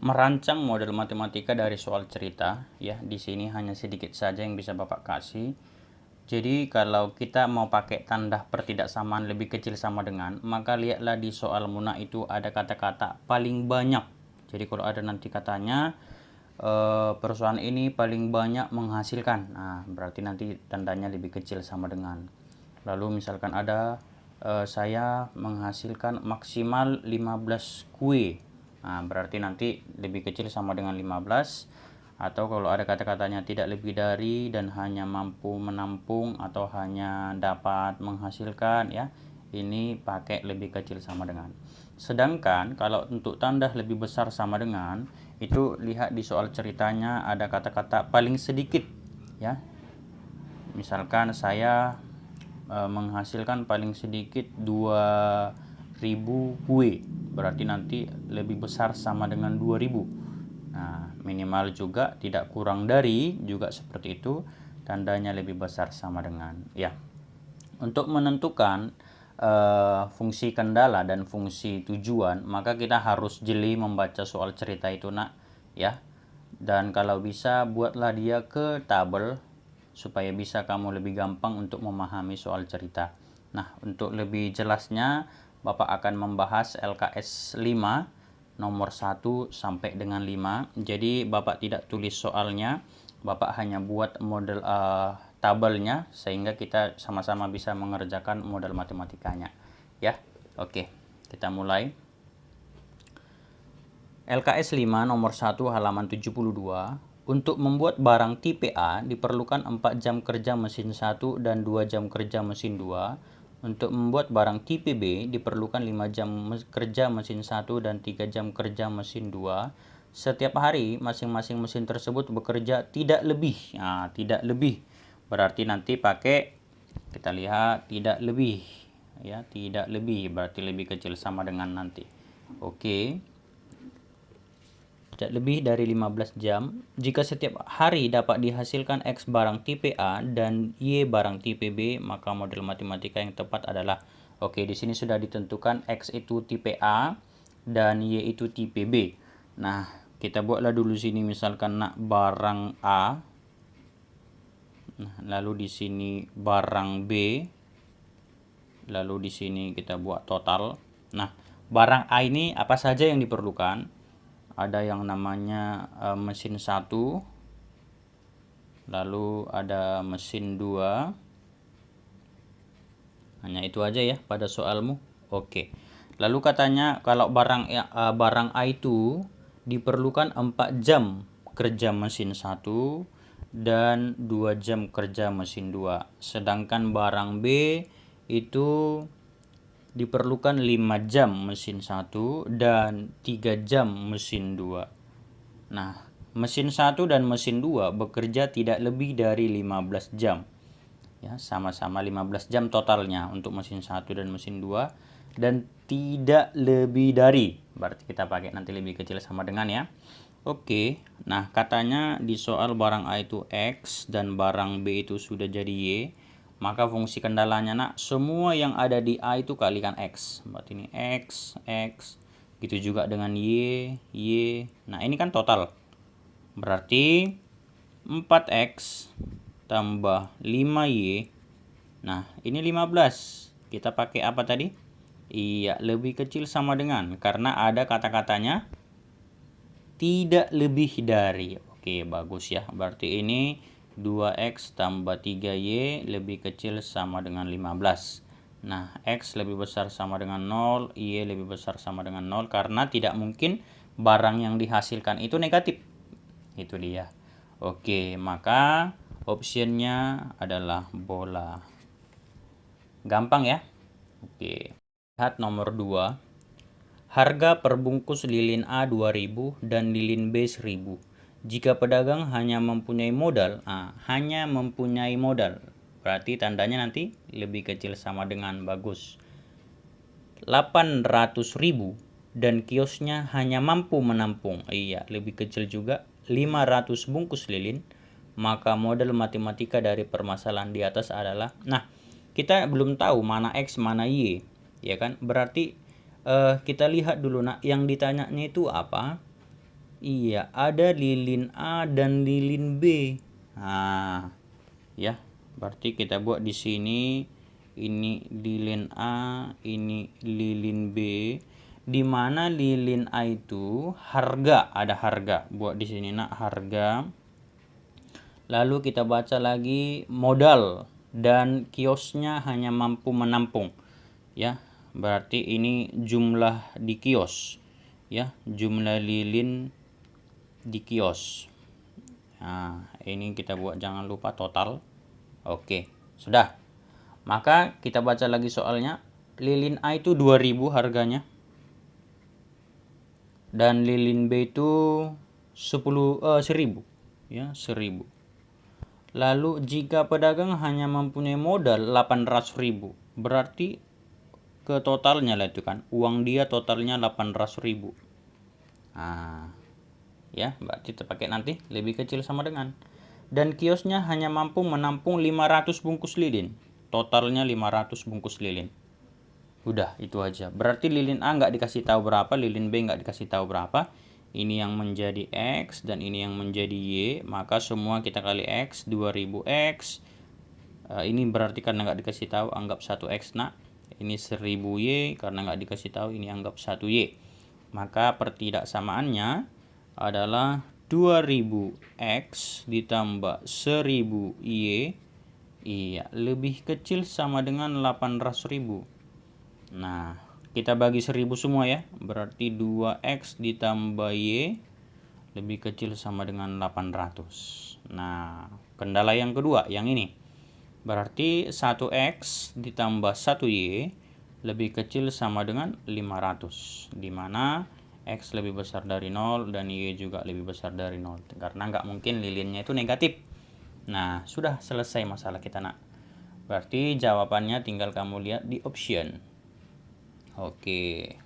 merancang model matematika dari soal cerita ya. Di sini hanya sedikit saja yang bisa Bapak kasih. Jadi kalau kita mau pakai tanda pertidaksamaan lebih kecil sama dengan, maka lihatlah di soal Muna itu ada kata-kata paling banyak. Jadi kalau ada nanti katanya perusahaan ini paling banyak menghasilkan, nah berarti nanti tandanya lebih kecil sama dengan. Lalu misalkan ada saya menghasilkan maksimal 15 kue, nah berarti nanti lebih kecil sama dengan 15. Atau kalau ada kata-katanya tidak lebih dari dan hanya mampu menampung atau hanya dapat menghasilkan, ya ini pakai lebih kecil sama dengan. Sedangkan kalau untuk tanda lebih besar sama dengan, itu lihat di soal ceritanya ada kata-kata paling sedikit ya. Misalkan saya menghasilkan paling sedikit 2000 kue, berarti nanti lebih besar sama dengan 2000. Nah, minimal juga tidak kurang dari, juga seperti itu, tandanya lebih besar sama dengan ya. Untuk menentukan fungsi kendala dan fungsi tujuan, maka kita harus jeli membaca soal cerita itu nak ya. Dan kalau bisa buatlah dia ke tabel supaya bisa kamu lebih gampang untuk memahami soal cerita. Nah, untuk lebih jelasnya Bapak akan membahas LKS 5 nomor 1 sampai dengan 5. Jadi Bapak tidak tulis soalnya, Bapak hanya buat model tabelnya sehingga kita sama-sama bisa mengerjakan model matematikanya ya. Oke, kita mulai. LKS 5 nomor 1 halaman 72. Untuk membuat barang tipe A diperlukan 4 jam kerja mesin 1 dan 2 jam kerja mesin 2. Untuk membuat barang tipe B diperlukan 5 jam kerja mesin 1 dan 3 jam kerja mesin 2. Setiap hari masing-masing mesin tersebut bekerja tidak lebih. Nah, tidak lebih. Berarti nanti pakai, kita lihat tidak lebih ya, tidak lebih berarti lebih kecil sama dengan nanti. Oke. Tidak lebih dari 15 jam. Jika setiap hari dapat dihasilkan X barang tipe A dan Y barang tipe B, maka model matematika yang tepat adalah, oke, di sini sudah ditentukan X itu tipe A dan Y itu tipe B. Nah, kita buatlah dulu sini misalkan nak barang A. Nah, lalu di sini barang B. Lalu di sini kita buat total. Nah, barang A ini apa saja yang diperlukan? Ada yang namanya mesin 1, lalu ada mesin 2. Hanya itu aja ya pada soalmu. Oke. Lalu katanya kalau barang A itu diperlukan 4 jam kerja mesin 1 dan 2 jam kerja mesin 2. Sedangkan barang B itu diperlukan 5 jam mesin 1 dan 3 jam mesin 2. Nah, mesin 1 dan mesin 2 bekerja tidak lebih dari 15 jam. Ya, sama-sama 15 jam totalnya untuk mesin 1 dan mesin 2 dan tidak lebih dari. Berarti kita pakai nanti lebih kecil sama dengan ya. Oke. Nah, katanya di soal barang A itu X dan barang B itu sudah jadi Y. Maka fungsi kendalanya nak, semua yang ada di A itu kalikan X. Berarti ini X, X. Gitu juga dengan Y, Y. Nah, ini kan total. Berarti 4X tambah 5Y. Nah, ini 15. Kita pakai apa tadi? Iya, lebih kecil sama dengan. Karena ada kata-katanya tidak lebih dari. Oke, bagus ya. Berarti ini 2X tambah 3Y lebih kecil sama dengan 15. Nah, X lebih besar sama dengan 0, Y lebih besar sama dengan 0, karena tidak mungkin barang yang dihasilkan itu negatif. Itu dia. Oke, maka optionnya adalah bola. Gampang ya? Oke. Lihat nomor 2. Harga per bungkus lilin A 2000 dan lilin B 1000. Jika pedagang hanya mempunyai modal, berarti tandanya nanti lebih kecil sama dengan bagus. 800.000 dan kiosnya hanya mampu menampung, iya lebih kecil juga, 500 bungkus lilin, maka model matematika dari permasalahan di atas adalah, nah kita belum tahu mana X mana Y, ya kan? Berarti kita lihat dulu nak yang ditanyanya itu apa. Iya, ada lilin A dan lilin B. Nah, ya, berarti kita buat di sini ini lilin A, ini lilin B. Di mana lilin A itu harga, ada harga. Buat di sini nak harga. Lalu kita baca lagi modal dan kiosnya hanya mampu menampung. Ya, berarti ini jumlah di kios. Ya, jumlah lilin di kios. Nah, ini kita buat jangan lupa total. Oke, sudah. Maka kita baca lagi soalnya. Lilin A itu 2000 harganya. Dan lilin B itu 1000, ya, 1000. Lalu jika pedagang hanya mempunyai modal 800.000, berarti ke totalnya lah itu kan. Uang dia totalnya 800.000. Nah, ya, berarti terpakai nanti lebih kecil sama dengan. Dan kiosnya hanya mampu menampung 500 bungkus lilin. Totalnya 500 bungkus lilin. Udah, itu aja. Berarti lilin A nggak dikasih tahu berapa, lilin B nggak dikasih tahu berapa. Ini yang menjadi X dan ini yang menjadi Y. Maka semua kita kali X, 2000X. Ini berarti karena nggak dikasih tahu, anggap 1X nak. Ini 1000Y, karena nggak dikasih tahu, ini anggap 1Y. Maka pertidaksamaannya adalah 2000X ditambah 1000Y. Iya, lebih kecil sama dengan 800.000. Nah, kita bagi 1000 semua ya. Berarti 2X ditambah Y lebih kecil sama dengan 800. Nah, kendala yang kedua, yang ini. Berarti 1X ditambah 1Y lebih kecil sama dengan 500. Dimana X lebih besar dari 0 dan Y juga lebih besar dari 0. Karena nggak mungkin lilinnya itu negatif. Nah, sudah selesai masalah kita nak. Berarti jawabannya tinggal kamu lihat di option. Oke.